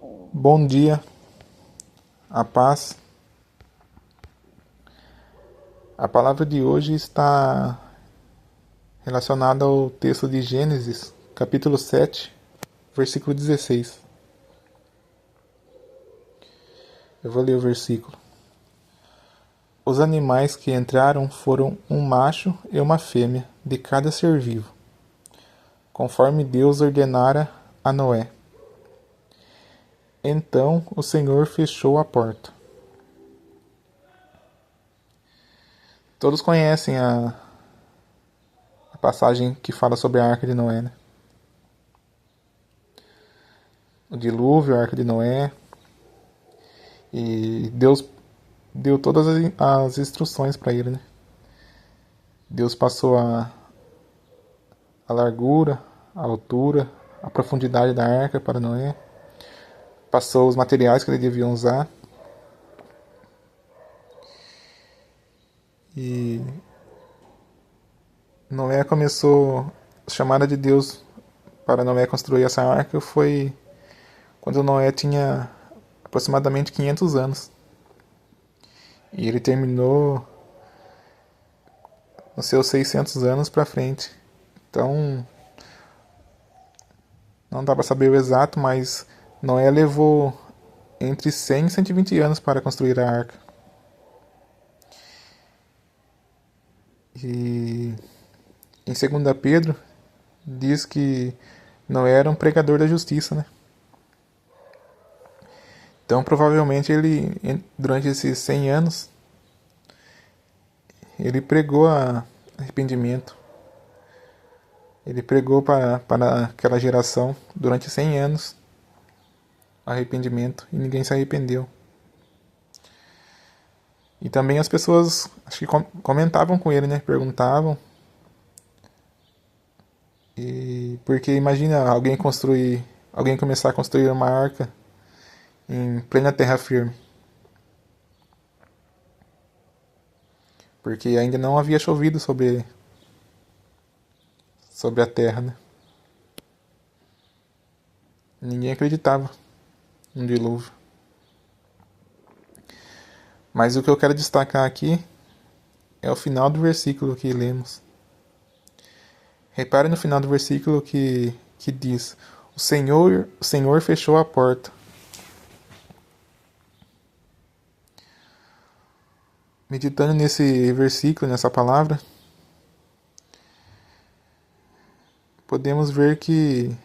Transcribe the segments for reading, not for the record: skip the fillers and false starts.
Bom dia, a paz. A palavra de hoje está relacionada ao texto de Gênesis, capítulo 7, versículo 16. Eu vou ler o versículo. Os animais que entraram foram um macho e uma fêmea de cada ser vivo, conforme Deus ordenara a Noé. Então o Senhor fechou a porta. Todos conhecem a passagem que fala sobre a Arca de Noé, né? O dilúvio, a Arca de Noé. E Deus deu todas as instruções para ele, né? Deus passou a largura, a altura, a profundidade da arca para Noé. Passou os materiais que ele devia usar. E Noé começou, a chamada de Deus para Noé construir essa arca foi quando Noé tinha aproximadamente 500 anos. E ele terminou nos seus 600 anos para frente. Então, não dá para saber o exato, mas Noé levou entre 100 e 120 anos para construir a arca. E em 2 Pedro diz que Noé era um pregador da justiça, né? Então provavelmente ele, durante esses 100 anos, ele pregou arrependimento. Ele pregou para aquela geração durante 100 anos arrependimento e ninguém se arrependeu. E também as pessoas, acho que comentavam com ele, né? Perguntavam. E porque imagina alguém começar a construir uma arca em plena terra firme. Porque ainda não havia chovido sobre a terra, né? Ninguém acreditava no dilúvio. Mas o que eu quero destacar aqui é o final do versículo que lemos. Repare no final do versículo que diz: o Senhor fechou a porta. Meditando nesse versículo, nessa palavra, podemos ver que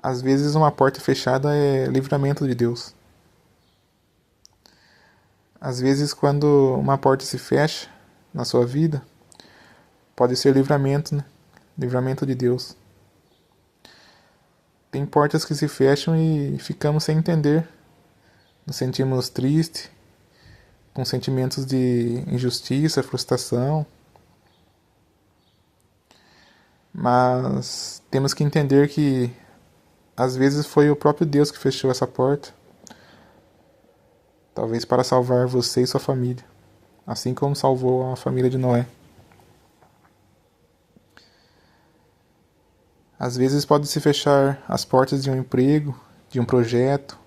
às vezes uma porta fechada é livramento de Deus. Às vezes, quando uma porta se fecha na sua vida, pode ser livramento, né? Livramento de Deus. Tem portas que se fecham e ficamos sem entender. Nos sentimos tristes, com sentimentos de injustiça, frustração. Mas temos que entender que às vezes foi o próprio Deus que fechou essa porta. Talvez para salvar você e sua família, assim como salvou a família de Noé. Às vezes pode se fechar as portas de um emprego, de um projeto,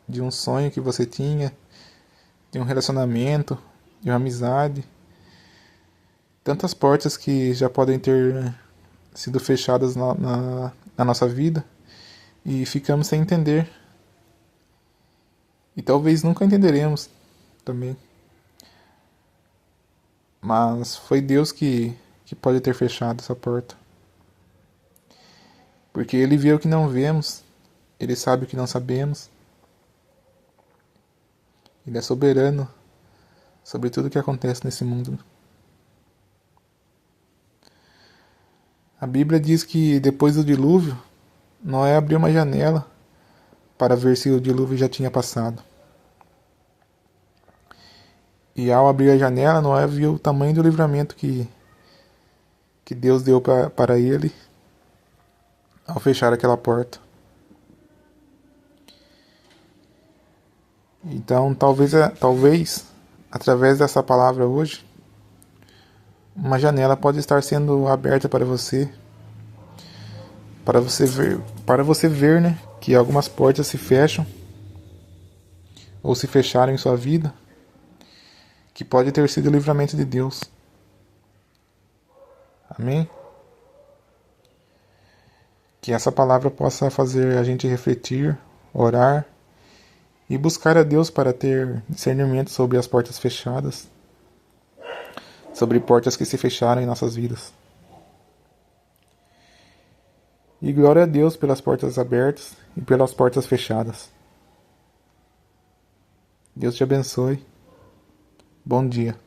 de um sonho que você tinha, de um relacionamento, de uma amizade. Tantas portas que já podem ter sido fechadas na nossa vida e ficamos sem entender. E talvez nunca entenderemos também. Mas foi Deus que pode ter fechado essa porta. Porque Ele vê o que não vemos, Ele sabe o que não sabemos. Ele é soberano sobre tudo o que acontece nesse mundo. A Bíblia diz que depois do dilúvio, Noé abriu uma janela para ver se o dilúvio já tinha passado. E ao abrir a janela, Noé viu o tamanho do livramento que Deus deu para ele ao fechar aquela porta. Então, talvez, através dessa palavra hoje, uma janela pode estar sendo aberta para você, para você ver, né, que algumas portas se fecham ou se fecharam em sua vida, que pode ter sido o livramento de Deus. Amém? Que essa palavra possa fazer a gente refletir, orar e buscar a Deus para ter discernimento sobre as portas fechadas, sobre portas que se fecharam em nossas vidas. E glória a Deus pelas portas abertas e pelas portas fechadas. Deus te abençoe. Bom dia.